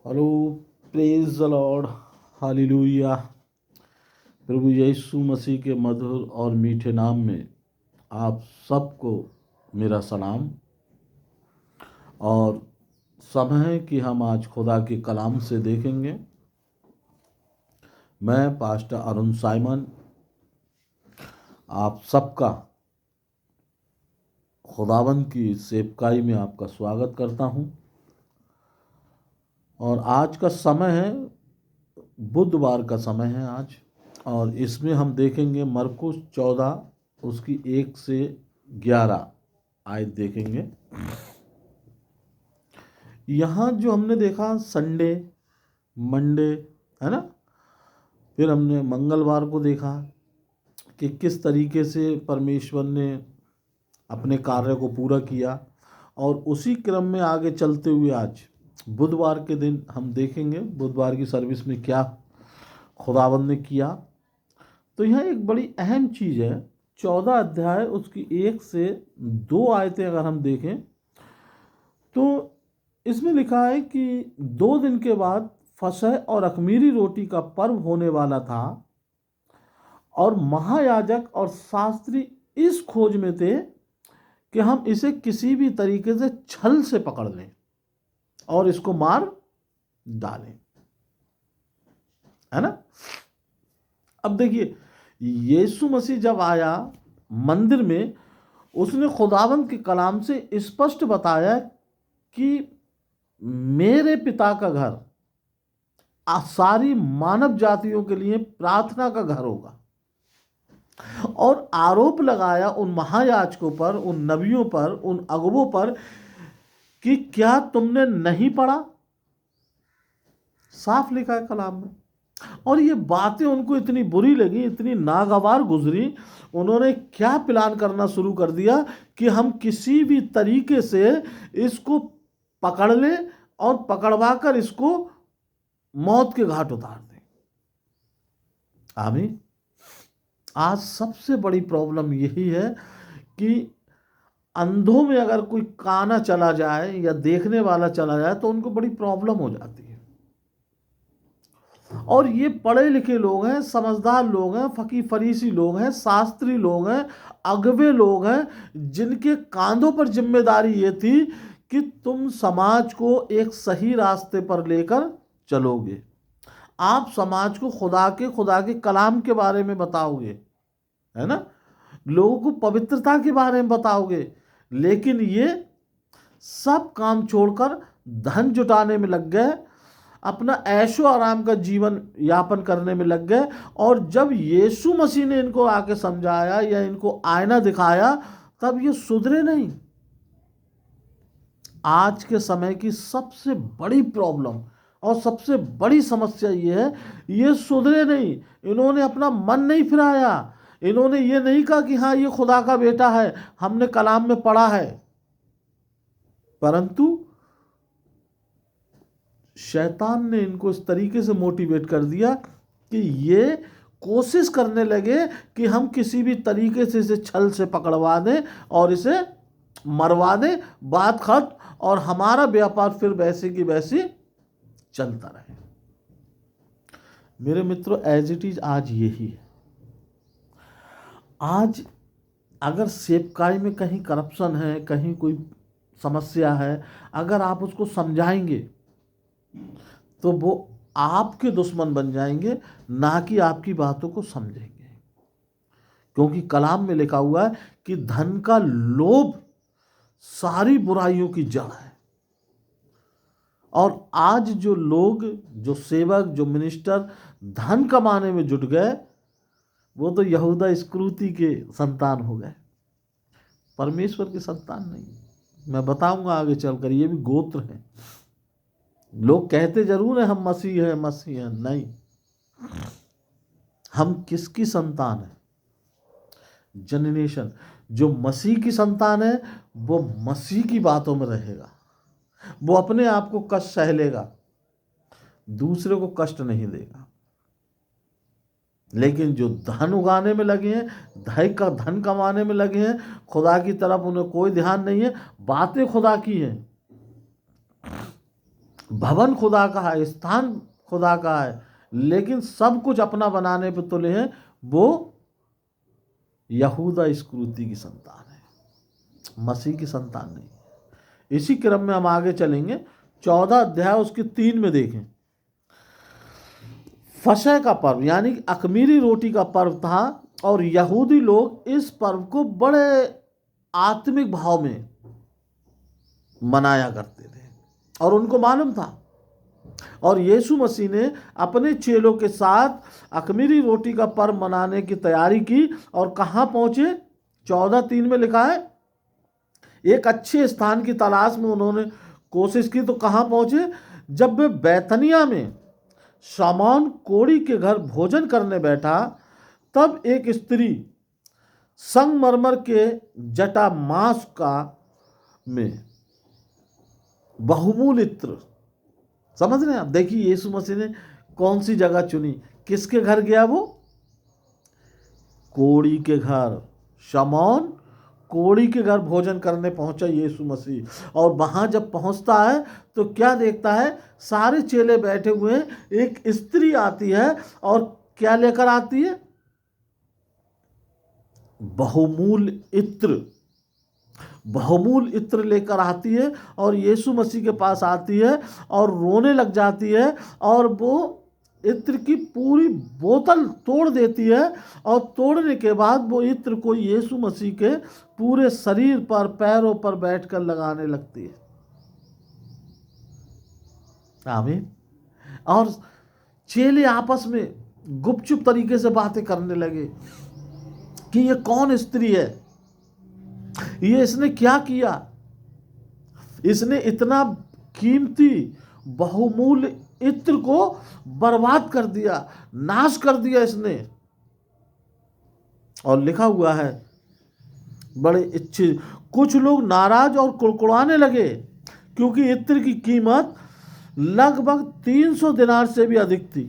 Hello, praise the Lord, hallelujah. प्रभु यीशु मसीह के मधुर और मीठे नाम में आप सबको मेरा सलाम। और समय है कि हम आज खुदा के कलाम से देखेंगे। मैं पास्टर अरुण साइमन आप सबका खुदावंद की सेवकाई में आपका स्वागत करता हूं। और आज का समय है, बुधवार का समय है आज, और इसमें हम देखेंगे मरकुस 14 उसकी 1 से 11 आयत देखेंगे। यहाँ जो हमने देखा संडे, मंडे, है ना, फिर हमने मंगलवार को देखा कि किस तरीके से परमेश्वर ने अपने कार्य को पूरा किया, और उसी क्रम में आगे चलते हुए आज बुधवार के दिन हम देखेंगे बुधवार की सर्विस में क्या खुदावंद ने किया। तो यह एक बड़ी अहम चीज़ है। 14 अध्याय उसकी 1 से 2 आयतें अगर हम देखें तो इसमें लिखा है कि 2 दिन के बाद फसह और अख़मीरी रोटी का पर्व होने वाला था, और महायाजक और शास्त्री इस खोज में थे कि हम इसे किसी भी तरीके से छल से पकड़ लें और इसको मार डालें, है ना। अब देखिए, यीशु मसीह जब आया मंदिर में, उसने खुदावंद के कलाम से स्पष्ट बताया कि मेरे पिता का घर सारी मानव जातियों के लिए प्रार्थना का घर होगा, और आरोप लगाया उन महायाजकों पर, उन नबियों पर, उन अगुवों पर कि क्या तुमने नहीं पढ़ा। साफ लिखा है कलाम में। और ये बातें उनको इतनी बुरी लगी, इतनी नागवार गुजरी, उन्होंने क्या प्लान करना शुरू कर दिया कि हम किसी भी तरीके से इसको पकड़ लें और पकड़वा कर इसको मौत के घाट उतार दें। आमीन। आज सबसे बड़ी प्रॉब्लम यही है कि अंधों में अगर कोई काना चला जाए या देखने वाला चला जाए तो उनको बड़ी प्रॉब्लम हो जाती है। और ये पढ़े लिखे लोग हैं, समझदार लोग हैं, फकीर फरीसी लोग हैं, शास्त्री लोग हैं, अगवे लोग हैं, जिनके कांधों पर जिम्मेदारी ये थी कि तुम समाज को एक सही रास्ते पर लेकर चलोगे, आप समाज को खुदा के कलाम के बारे में बताओगे, है ना, लोगों को पवित्रता के बारे में बताओगे। लेकिन ये सब काम छोड़कर धन जुटाने में लग गए, अपना ऐशो आराम का जीवन यापन करने में लग गए। और जब यीशु मसीह ने इनको आके समझाया या इनको आईना दिखाया, तब ये सुधरे नहीं। आज के समय की सबसे बड़ी प्रॉब्लम और सबसे बड़ी समस्या ये है, ये सुधरे नहीं। इन्होंने अपना मन नहीं फिराया, इन्होंने ये नहीं कहा कि हाँ ये खुदा का बेटा है, हमने कलाम में पढ़ा है। परंतु शैतान ने इनको इस तरीके से मोटिवेट कर दिया कि ये कोशिश करने लगे कि हम किसी भी तरीके से इसे छल से पकड़वा दें और इसे मरवा दें, बात खत्म, और हमारा व्यापार फिर वैसे की वैसी चलता रहे। मेरे मित्रों, एज इट इज आज यही है। आज अगर सेवकाई में कहीं करप्शन है, कहीं कोई समस्या है, अगर आप उसको समझाएंगे तो वो आपके दुश्मन बन जाएंगे, ना कि आपकी बातों को समझेंगे। क्योंकि कलाम में लिखा हुआ है कि धन का लोभ सारी बुराइयों की जड़ है। और आज जो लोग, जो सेवक, जो मिनिस्टर धन कमाने में जुट गए, वो तो यहूदा इस्करियोती के संतान हो गए, परमेश्वर के संतान नहीं। मैं बताऊंगा आगे चलकर, ये भी गोत्र हैं। लोग कहते जरूर हैं हम मसीह हैं, मसीह हैं, नहीं। हम किसकी संतान है? जनरेशन जो मसीह की संतान है वो मसीह की बातों में रहेगा, वो अपने आप को कष्ट सह लेगा, दूसरे को कष्ट नहीं देगा। लेकिन जो धन उगाने में लगे हैं, धन कमाने में लगे हैं, खुदा की तरफ उन्हें कोई ध्यान नहीं है, बातें खुदा की हैं, भवन खुदा का है, स्थान खुदा का है, लेकिन सब कुछ अपना बनाने पे तुले हैं, वो यहूदा इस्करियोती की संतान है, मसीह की संतान नहीं। इसी क्रम में हम आगे चलेंगे, 14 अध्याय उसके 3 में देखें। फसह का पर्व यानी अखमीरी रोटी का पर्व था, और यहूदी लोग इस पर्व को बड़े आत्मिक भाव में मनाया करते थे और उनको मालूम था। और यीशु मसीह ने अपने चेलों के साथ अखमीरी रोटी का पर्व मनाने की तैयारी की, और कहाँ पहुंचे? 14:3 में लिखा है, एक अच्छे स्थान की तलाश में उन्होंने कोशिश की, तो कहाँ पहुंचे? जब वे बैतनिया में शमौन कोढ़ी के घर भोजन करने बैठा, तब एक स्त्री संगमरमर के जटामांस का में बहुमूल इत्र, समझ रहे हैं आप? देखिए यीशु मसीह ने कौन सी जगह चुनी, किसके घर गया? वो कोढ़ी के घर, शमौन कोढ़ी के घर भोजन करने पहुंचा यीशु मसीह। और वहां जब पहुंचता है तो क्या देखता है? सारे चेले बैठे हुए हैं, एक स्त्री आती है और क्या लेकर आती है? बहुमूल इत्र, बहुमूल इत्र लेकर आती है, और यीशु मसीह के पास आती है और रोने लग जाती है, और वो इत्र की पूरी बोतल तोड़ देती है, और तोड़ने के बाद वो इत्र को यीशु मसीह के पूरे शरीर पर, पैरों पर बैठकर लगाने लगती है। आमीन। और चेले आपस में गुपचुप तरीके से बातें करने लगे कि ये कौन स्त्री है, ये इसने क्या किया, इसने इतना कीमती बहुमूल्य इत्र को बर्बाद कर दिया, नाश कर दिया इसने। और लिखा हुआ है बड़े इच्छे, कुछ लोग नाराज और कुड़कुड़ाने लगे, क्योंकि इत्र की कीमत लगभग 300 दिनार से भी अधिक थी।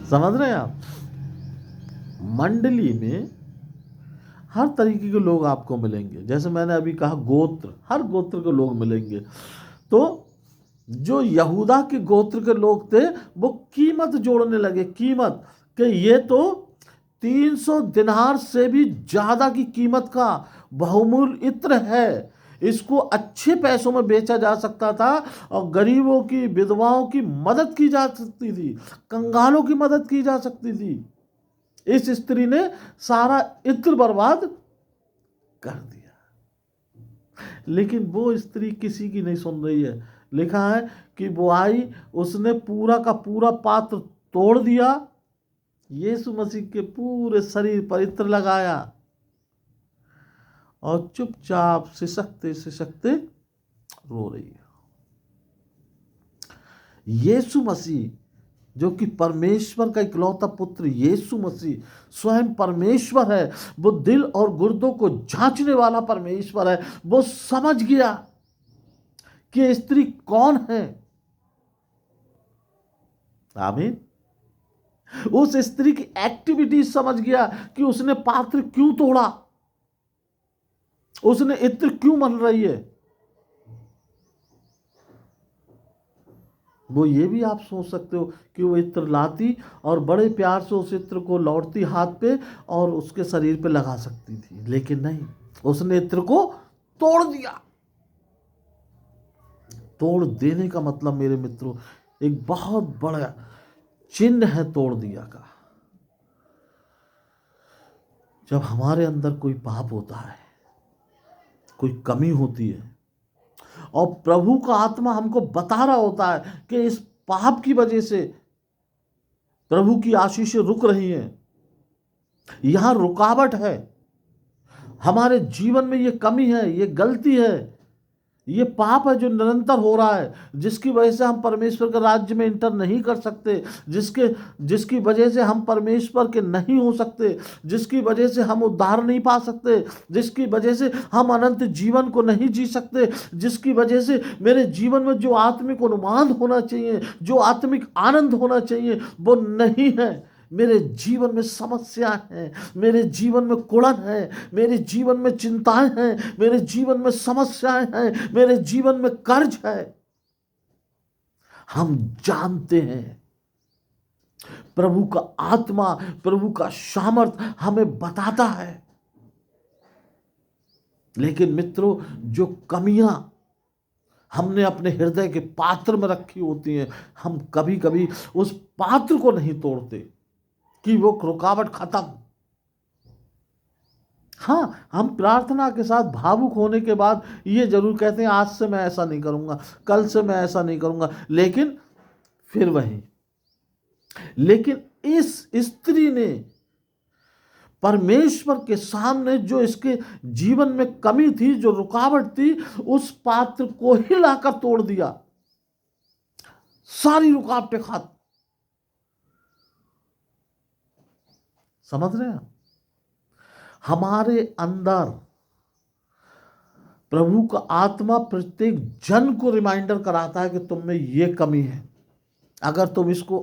समझ रहे हैं आप? मंडली में हर तरीके के लोग आपको मिलेंगे, जैसे मैंने अभी कहा गोत्र, हर गोत्र के लोग मिलेंगे। तो जो यहूदा के गोत्र के लोग थे वो कीमत जोड़ने लगे, कीमत कि ये तो 300 दिनार से भी ज़्यादा की कीमत का बहुमूल्य इत्र है, इसको अच्छे पैसों में बेचा जा सकता था, और गरीबों की, विधवाओं की मदद की जा सकती थी, कंगालों की मदद की जा सकती थी। इस स्त्री ने सारा इत्र बर्बाद कर दिया, लेकिन वो स्त्री किसी की नहीं सुन रही है। लिखा है कि वो आई, उसने पूरा का पूरा पात्र तोड़ दिया, यीशु मसीह के पूरे शरीर पर इत्र लगाया, और चुपचाप सिसकते सिसकते रो रही है। यीशु मसीह जो कि परमेश्वर का इकलौता पुत्र, यीशु मसीह स्वयं परमेश्वर है, वो दिल और गुर्दों को जांचने वाला परमेश्वर है। वो समझ गया कि स्त्री कौन है। आमीन। उस स्त्री की एक्टिविटी समझ गया कि उसने पात्र क्यों तोड़ा, उसने इत्र क्यों मल रही है। वो ये भी आप सोच सकते हो कि वो इत्र लाती और बड़े प्यार से उस इत्र को लौटती हाथ पे और उसके शरीर पे लगा सकती थी, लेकिन नहीं, उसने इत्र को तोड़ दिया। तोड़ देने का मतलब मेरे मित्रों एक बहुत बड़ा चिन्ह है तोड़ दिया का। जब हमारे अंदर कोई पाप होता है, कोई कमी होती है, और प्रभु का आत्मा हमको बता रहा होता है कि इस पाप की वजह से प्रभु की आशीषें रुक रही हैं, यहां रुकावट है, हमारे जीवन में ये कमी है, ये गलती है, ये पाप है जो निरंतर हो रहा है, जिसकी वजह से हम परमेश्वर के राज्य में इंटर नहीं कर सकते, जिसकी वजह से हम परमेश्वर के नहीं हो सकते, जिसकी वजह से हम उद्धार नहीं पा सकते, जिसकी वजह से हम अनंत जीवन को नहीं जी सकते, जिसकी वजह से मेरे जीवन में जो आत्मिक उन्माद होना चाहिए, जो आत्मिक आनंद होना चाहिए, वो नहीं है। मेरे जीवन में समस्या है, मेरे जीवन में कुड़न है, मेरे जीवन में चिंताएं हैं, मेरे जीवन में समस्याएं हैं, मेरे जीवन में कर्ज है। हम जानते हैं प्रभु का आत्मा, प्रभु का सामर्थ हमें बताता है। लेकिन मित्रों, जो कमियां हमने अपने हृदय के पात्र में रखी होती हैं, हम कभी कभी उस पात्र को नहीं तोड़ते कि वो रुकावट खत्म। हाँ, हम प्रार्थना के साथ भावुक होने के बाद ये जरूर कहते हैं आज से मैं ऐसा नहीं करूंगा, कल से मैं ऐसा नहीं करूंगा, लेकिन फिर वही। लेकिन इस स्त्री ने परमेश्वर के सामने जो इसके जीवन में कमी थी, जो रुकावट थी, उस पात्र को ही लाकर तोड़ दिया। सारी रुकावटें खत्म। समझ रहे हैं? हमारे अंदर प्रभु का आत्मा प्रत्येक जन को रिमाइंडर कराता है कि तुम में ये कमी है। अगर तुम इसको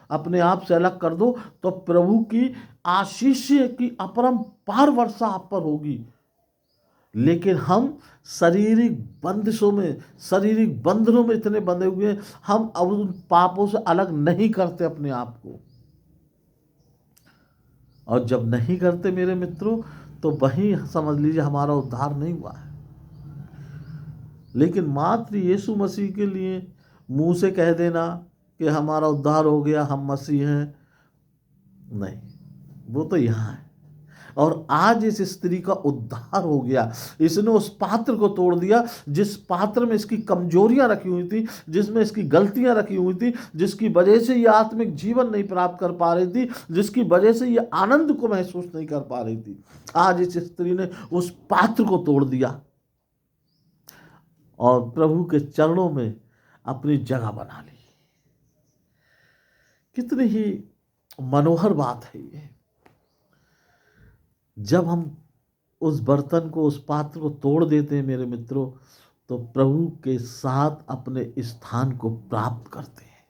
अपने आप से अलग कर दो तो प्रभु की आशीष की अपरंपार वर्षा आप पर होगी। लेकिन हम शारीरिक बंदिशों में, शारीरिक बंधनों में इतने बंधे हुए हैं, हम अब उन पापों से अलग नहीं करते अपने आप को। और जब नहीं करते मेरे मित्रों, तो वहीं समझ लीजिए हमारा उद्धार नहीं हुआ है। लेकिन मात्र यीशु मसीह के लिए मुंह से कह देना कि हमारा उद्धार हो गया, हम मसीह हैं, नहीं, वो तो यहाँ है। और आज इस स्त्री का उद्धार हो गया। इसने उस पात्र को तोड़ दिया जिस पात्र में इसकी कमजोरियां रखी हुई थी, जिसमें इसकी गलतियां रखी हुई थी, जिसकी वजह से ये आत्मिक जीवन नहीं प्राप्त कर पा रही थी, जिसकी वजह से ये आनंद को महसूस नहीं कर पा रही थी। आज इस स्त्री ने उस पात्र को तोड़ दिया और प्रभु के चरणों में अपनी जगह बना ली। कितनी ही मनोहर बात है ये। जब हम उस बर्तन को, उस पात्र को तोड़ देते हैं मेरे मित्रों, तो प्रभु के साथ अपने स्थान को प्राप्त करते हैं।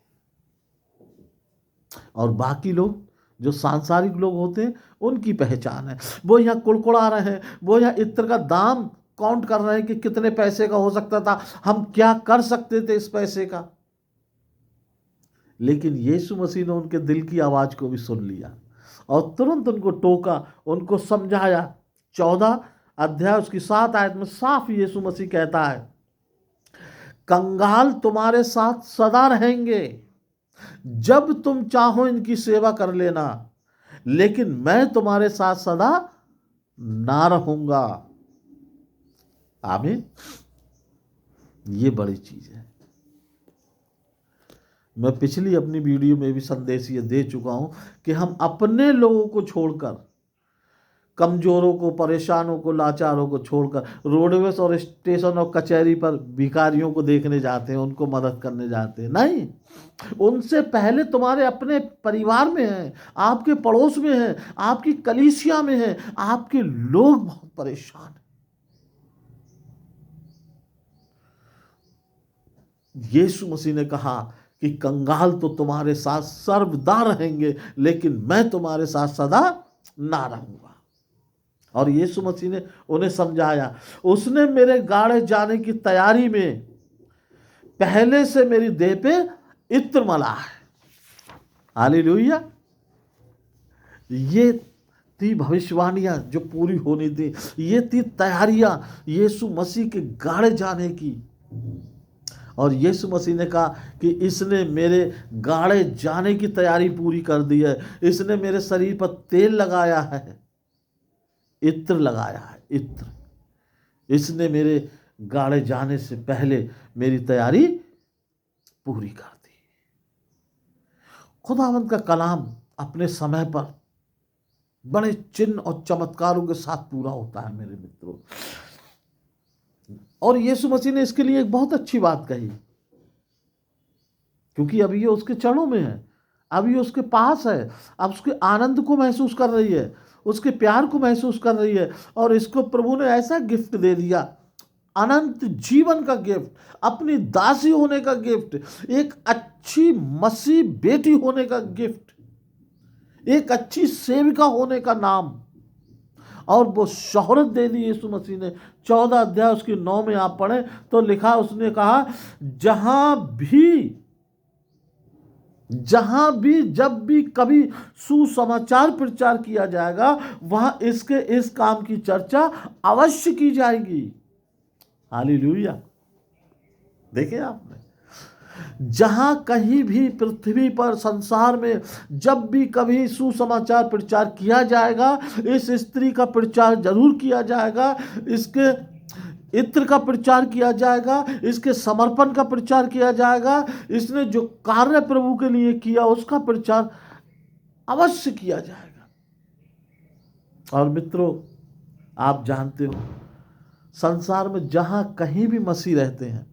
और बाकी लोग जो सांसारिक लोग होते हैं, उनकी पहचान है, वो यहाँ कुड़कुड़ा रहे हैं, वो यहाँ इत्र का दाम काउंट कर रहे हैं कि कितने पैसे का हो सकता था, हम क्या कर सकते थे इस पैसे का। लेकिन यीशु मसीह ने उनके दिल की आवाज को भी सुन लिया और तुरंत उनको टोका, उनको समझाया। 14 अध्याय उसकी 7 आयत में साफ यीशु मसीह कहता है, कंगाल तुम्हारे साथ सदा रहेंगे, जब तुम चाहो इनकी सेवा कर लेना, लेकिन मैं तुम्हारे साथ सदा ना रहूंगा। आमीन। ये बड़ी चीज है। मैं पिछली अपनी वीडियो में भी संदेश ये दे चुका हूं कि हम अपने लोगों को छोड़कर, कमजोरों को, परेशानों को, लाचारों को छोड़कर रोडवेज और स्टेशन और कचहरी पर भिखारियों को देखने जाते हैं, उनको मदद करने जाते हैं। नहीं, उनसे पहले तुम्हारे अपने परिवार में है, आपके पड़ोस में है, आपकी कलीसिया में है, आपके लोग बहुत परेशान हैं। यीशु मसीह ने कहा कि कंगाल तो तुम्हारे साथ सर्वदा रहेंगे, लेकिन मैं तुम्हारे साथ सदा ना रहूंगा। और यीशु मसीह ने उन्हें समझाया, उसने मेरे गाड़े जाने की तैयारी में पहले से मेरी देह पे इत्र मला है। हालेलुया। ये थी भविष्यवाणियां जो पूरी होनी थी, ये थी तैयारियां यीशु मसीह के गाड़े जाने की। और यीशु मसीह ने कहा कि इसने मेरे गाड़े जाने की तैयारी पूरी कर दी है, इसने मेरे शरीर पर तेल लगाया है, इत्र लगाया है, इत्र। इसने मेरे गाड़े जाने से पहले मेरी तैयारी पूरी कर दी। खुदावंद का कलाम अपने समय पर बड़े चिन्ह और चमत्कारों के साथ पूरा होता है मेरे मित्रों। और यीशु मसीह ने इसके लिए एक बहुत अच्छी बात कही, क्योंकि अभी ये उसके चरणों में है, अभी ये उसके पास है, अब उसके आनंद को महसूस कर रही है, उसके प्यार को महसूस कर रही है। और इसको प्रभु ने ऐसा गिफ्ट दे दिया, अनंत जीवन का गिफ्ट, अपनी दासी होने का गिफ्ट, एक अच्छी मसीह बेटी होने का गिफ्ट, एक अच्छी सेविका होने का नाम, और वो शोहरत दे दी यीशु मसीह ने। 14 अध्याय उसकी 9 में आप पढ़ें तो लिखा, उसने कहा, जहां भी जहां भी जब भी कभी सुसमाचार प्रचार किया जाएगा वहां इसके इस काम की चर्चा अवश्य की जाएगी। हालेलुया। देखे आपने, जहां कहीं भी पृथ्वी पर संसार में जब भी कभी सुसमाचार प्रचार किया जाएगा, इस स्त्री का प्रचार जरूर किया जाएगा, इसके इत्र का प्रचार किया जाएगा, इसके समर्पण का प्रचार किया जाएगा, इसने जो कार्य प्रभु के लिए किया उसका प्रचार अवश्य किया जाएगा। और मित्रों, आप जानते हो संसार में जहां कहीं भी मसीह रहते हैं,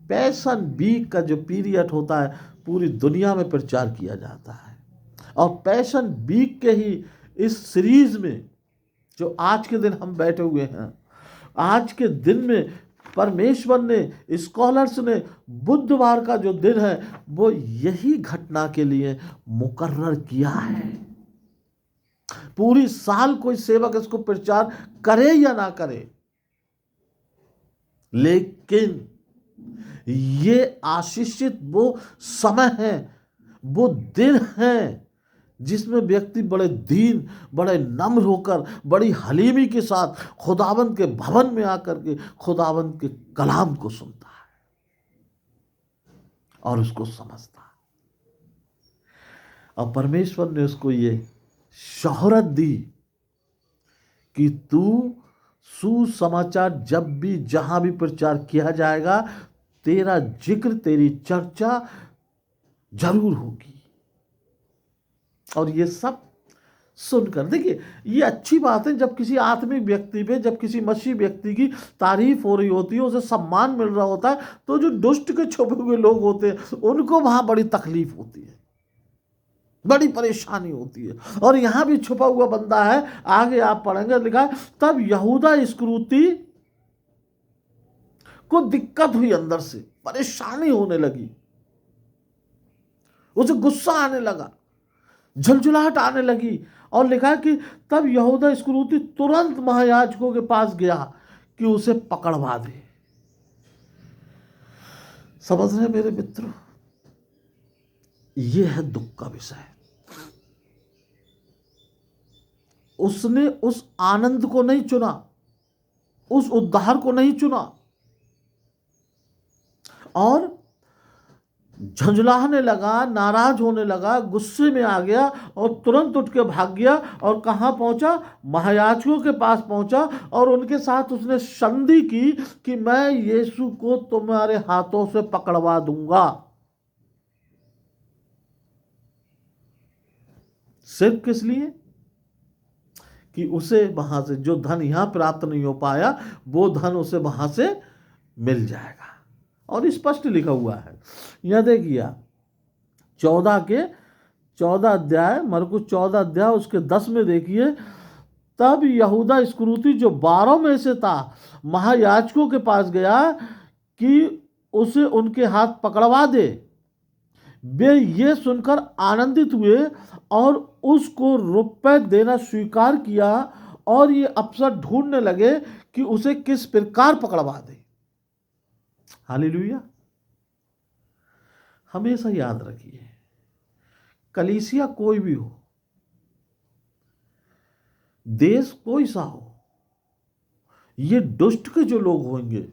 पैशन वीक का जो पीरियड होता है पूरी दुनिया में प्रचार किया जाता है। और पैशन वीक के ही इस सीरीज में जो आज के दिन हम बैठे हुए हैं, आज के दिन में परमेश्वर ने, स्कॉलर्स ने बुधवार का जो दिन है वो यही घटना के लिए मुकर्रर किया है। पूरी साल कोई सेवक इसको प्रचार करे या ना करे, लेकिन ये आशीषित वो समय है, वो दिन है जिसमें व्यक्ति बड़े दीन, बड़े नम्र होकर, बड़ी हलीमी के साथ खुदावंद के भवन में आकर के खुदावंद के कलाम को सुनता है और उसको समझता है। और परमेश्वर ने उसको ये शोहरत दी कि तू सुसमाचार जब भी जहां भी प्रचार किया जाएगा, तेरा जिक्र, तेरी चर्चा जरूर होगी। और ये सब सुनकर, देखिए ये अच्छी बात है जब किसी आत्मिक व्यक्ति पे, जब किसी मसीह व्यक्ति की तारीफ हो रही होती है, उसे सम्मान मिल रहा होता है, तो जो दुष्ट के छुपे हुए लोग होते हैं उनको वहां बड़ी तकलीफ होती है, बड़ी परेशानी होती है। और यहां भी छुपा हुआ बंदा है, आगे आप पढ़ेंगे लिखा है, तब यहूदा इस्करियोती को दिक्कत हुई, अंदर से परेशानी होने लगी, उसे गुस्सा आने लगा, झुलझुलाहट आने लगी। और लिखा है कि तब यहूदा इस्करियोती तुरंत महायाजकों के पास गया कि उसे पकड़वा दे। समझ रहे मेरे मित्रों, यह है दुख का विषय। उसने उस आनंद को नहीं चुना, उस उद्धार को नहीं चुना, और झंझलाने लगा, नाराज होने लगा, गुस्से में आ गया और तुरंत उठ के भाग गया। और कहाँ पहुंचा? महायाजकों के पास पहुंचा और उनके साथ उसने संधि की कि मैं यीशु को तुम्हारे हाथों से पकड़वा दूंगा। सिर्फ किस लिए? कि उसे वहां से जो धन यहां प्राप्त नहीं हो पाया वो धन उसे वहां से मिल जाएगा। और स्पष्ट लिखा हुआ है, यह देखिए 14 अध्याय, मरकुस 14 अध्याय उसके 10 में देखिए, तब यहूदा इस्करियोती जो 12 में से था महायाजकों के पास गया कि उसे उनके हाथ पकड़वा दे। वे ये सुनकर आनंदित हुए और उसको रुपए देना स्वीकार किया और ये अवसर ढूंढने लगे कि उसे किस प्रकार पकड़वा दे। हालेलुया। हमेशा याद रखिए, कलीसिया कोई भी हो, देश कोई सा हो, ये दुष्ट के जो लोग होंगे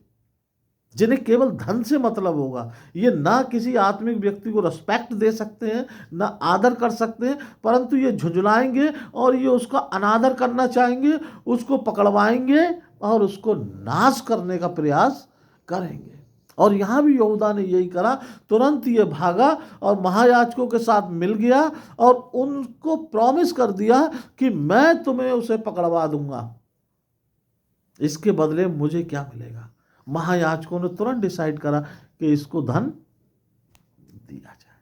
जिन्हें केवल धन से मतलब होगा, ये ना किसी आत्मिक व्यक्ति को रिस्पेक्ट दे सकते हैं, ना आदर कर सकते हैं, परंतु ये झुंझलाएंगे और ये उसका अनादर करना चाहेंगे, उसको पकड़वाएंगे और उसको नाश करने का प्रयास करेंगे। और यहाँ भी यहूदा ने यही करा, तुरंत ये भागा और महायाजकों के साथ मिल गया और उनको प्रॉमिस कर दिया कि मैं तुम्हें उसे पकड़वा दूंगा, इसके बदले मुझे क्या मिलेगा। महायाजकों ने तुरंत डिसाइड करा कि इसको धन दिया जाए।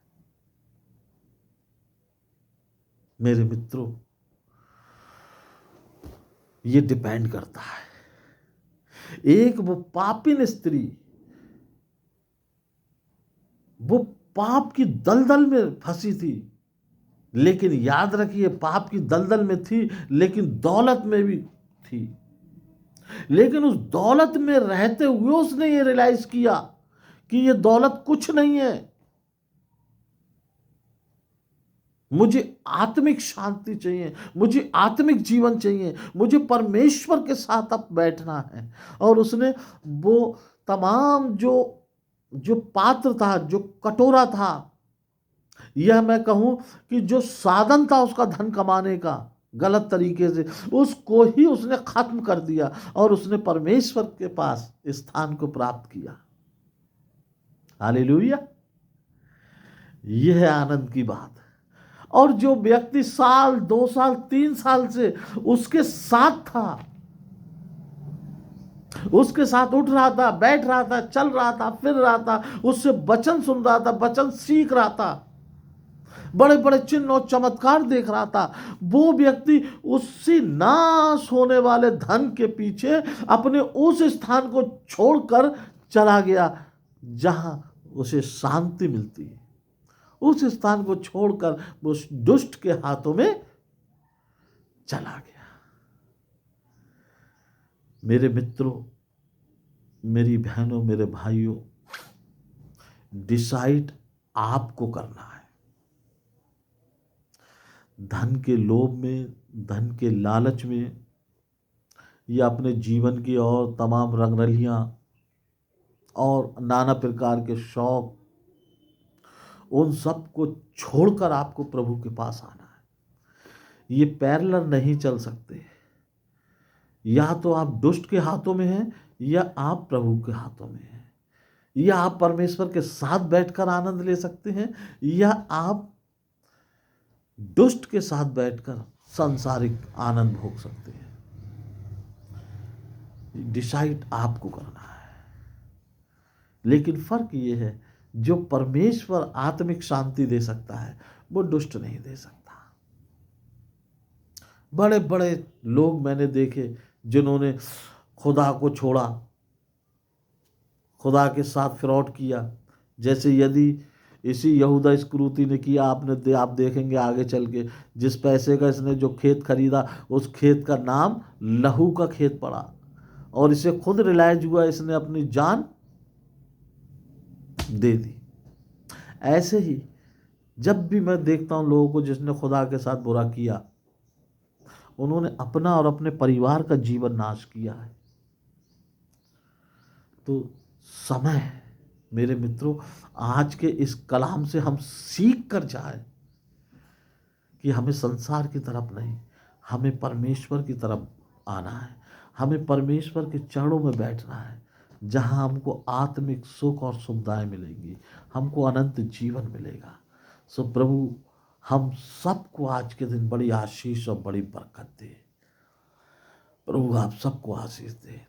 मेरे मित्रों, ये डिपेंड करता है। एक वो पापिन स्त्री, वो पाप की दलदल में फंसी थी, लेकिन याद रखिए पाप की दलदल में थी लेकिन दौलत में भी थी। लेकिन उस दौलत में रहते हुए उसने ये रियलाइज किया कि ये दौलत कुछ नहीं है। मुझे आत्मिक शांति चाहिए, मुझे आत्मिक जीवन चाहिए, मुझे परमेश्वर के साथ अब बैठना है। और उसने वो तमाम जो जो पात्र था, जो कटोरा था, यह मैं कहूं कि जो साधन था उसका धन कमाने का गलत तरीके से, उसको ही उसने खत्म कर दिया और उसने परमेश्वर के पास स्थान को प्राप्त किया। हालेलुया। यह है आनंद की बात। और जो व्यक्ति साल 2 साल 3 साल से उसके साथ था, उसके साथ उठ रहा था, बैठ रहा था, चल रहा था, फिर रहा था, उससे वचन सुन रहा था, वचन सीख रहा था, बड़े बड़े चिन्ह और चमत्कार देख रहा था, वो व्यक्ति उसी नाश होने वाले धन के पीछे अपने उस स्थान को छोड़कर चला गया जहां उसे शांति मिलती है। उस स्थान को छोड़कर वो उस दुष्ट के हाथों में चला गया। मेरे मित्रों, मेरी बहनों, मेरे भाइयों, डिसाइड आपको करना है। धन के लोभ में, धन के लालच में, या अपने जीवन की और तमाम रंगरलियां और नाना प्रकार के शौक, उन सब को छोड़कर आपको प्रभु के पास आना है। ये पैरेलल नहीं चल सकते। या तो आप दुष्ट के हाथों में हैं या आप प्रभु के हाथों में हैं। या आप परमेश्वर के साथ बैठकर आनंद ले सकते हैं या आप दुष्ट के साथ बैठकर सांसारिक आनंद भोग सकते हैं। डिसाइड आपको करना है। लेकिन फर्क ये है, जो परमेश्वर आत्मिक शांति दे सकता है वो दुष्ट नहीं दे सकता। बड़े बड़े लोग मैंने देखे जिन्होंने खुदा को छोड़ा, खुदा के साथ फ्रॉड किया। जैसे यदि इसी यहूदा इस्करियोती ने किया, आप देखेंगे आगे चल के, जिस पैसे का इसने जो खेत खरीदा उस खेत का नाम लहू का खेत पड़ा और इसे खुद रियलाइज हुआ इसने अपनी जान दे दी। ऐसे ही जब भी मैं देखता हूं लोगों को जिसने खुदा के साथ बुरा किया, उन्होंने अपना और अपने परिवार का जीवन नाश किया है। तो समय है मेरे मित्रों, आज के इस कलाम से हम सीख कर जाए कि हमें संसार की तरफ नहीं, हमें परमेश्वर की तरफ आना है। हमें परमेश्वर के चरणों में बैठना है, जहां हमको आत्मिक सुख और सुविधाएं मिलेंगी, हमको अनंत जीवन मिलेगा। सो प्रभु हम सबको आज के दिन बड़ी आशीष और बड़ी बरकत दे। प्रभु आप सबको आशीष दे।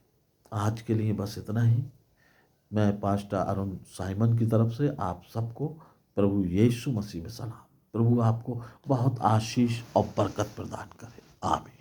आज के लिए बस इतना ही। मैं पास्टर अरुण साइमन की तरफ से आप सबको प्रभु यीशु मसीह में सलाम। प्रभु आपको बहुत आशीष और बरकत प्रदान करे। आमीन।